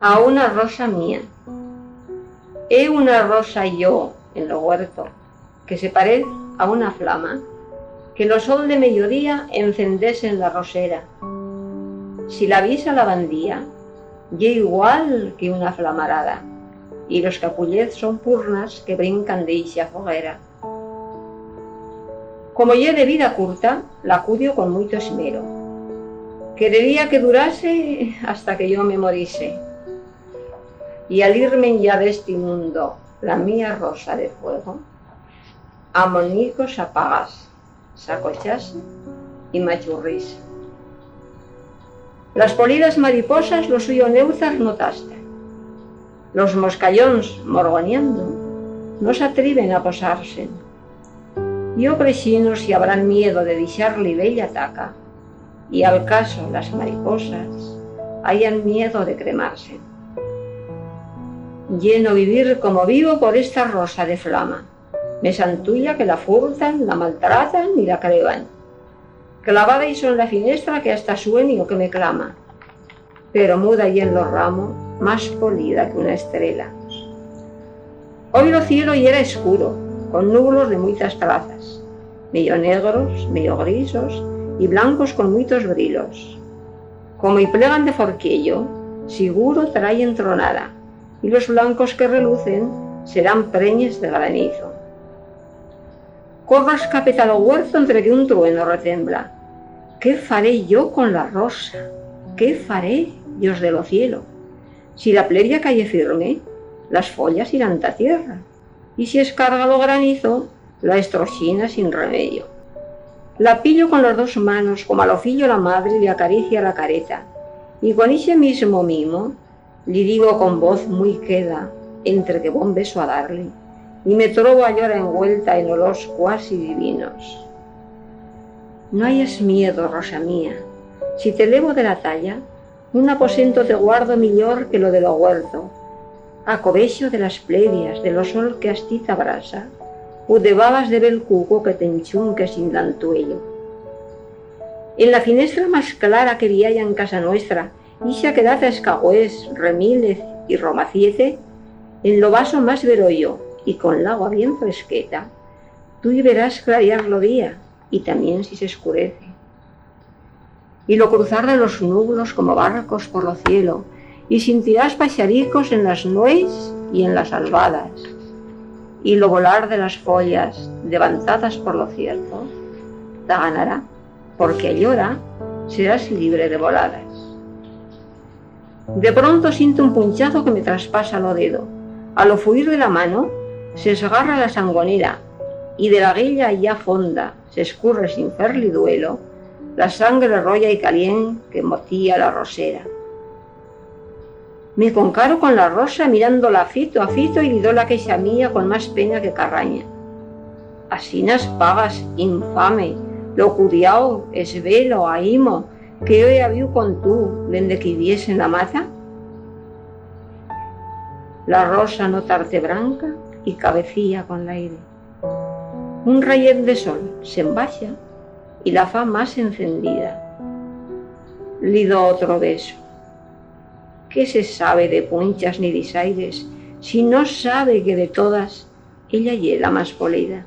a una rosa mía. He una rosa yo en lo huerto, que se parece a una flama, que lo sol de mediodía encendese en la rosera. Si la vis a la bandía, ye igual que una flamarada, y los capullets son purnas que brincan de ixa foguera. Como ye de vida curta, la cudio con mucho esmero. Querería que durase hasta que yo me morise. Y al irme ya de este mundo, la mía rosa de fuego, amonicos apagas, sacochase y machurrís. Las polidas mariposas lo suyo neuzas notaste. Los moscallons, morgoneando, no se atreven a posarse. Yo prexino si habrán miedo de deixar-li bella taca, y al caso las mariposas hayan miedo de cremarse. Lleno vivir como vivo por esta rosa de flama. Me santulla que la furtan, la maltratan y la creban. Clavada hizo en la finestra que hasta sueño que me clama, pero muda y en los ramos, más polida que una estrella. Hoy lo cielo y era escuro, con nublos de muchas trazas, medio negros, medio grisos y blancos con muchos brilos. Como y plegan de forquillo, seguro traen tronada, y los blancos que relucen serán preñes de granizo. Corro escapeta al huerto entre que un trueno retembla. ¿Qué faré yo con la rosa? ¿Qué faré, Dios de lo cielo? Si la plebia calle firme, las follas irán a tierra, y si escarga lo granizo, la estrochina sin remedio. La pillo con las dos manos, como al ofillo la madre le acaricia la careta, y con ese mismo mimo, le digo con voz muy queda, entre que bon beso a darle, y me trobo a llorar envuelta en olores cuasi divinos. No hayas miedo, rosa mía, si te elevo de la talla, un aposento te guardo millor que lo de lo huerto, a cobecho de las plebias, de lo sol que asti t'abrasa, o de babas de bel cuco que te enchunque sin dantuello. En la finestra más clara que vi en casa nuestra, ixa que daza escagüés, remílez y romaciete, en lo vaso más verollo y con el agua bien fresqueta, tú y verás clarear lo día y también si se escurece. Y lo cruzar de los nublos como barcos por lo cielo, y sentirás paxaricos en las nuez y en las albadas, y lo volar de las follas levantadas por lo cierto, te ganará, porque allora serás libre de voladas. De pronto siento un punchazo que me traspasa lo dedo. A lo fuir de la mano, se esgarra la sangonera, y de la guilla ya fonda, se escurre sin fer-li duelo, la sangre roya y calient que motía la rosera. Me concaro con la rosa mirándola fito a fito y lidó la queixa mía con más pena que carraña. Asinas pagas, infame, lo curiao, esvelo, aimo, que yo he habido con tú, dende que viviese en la mata. La rosa no tarde branca y cabecilla con l'aire. Un rayet de sol se embaxa y la fa más encendida. Li do otro beso. ¿Qué se sabe de punchas ni desaires si no sabe que de todas ella ye la más polida?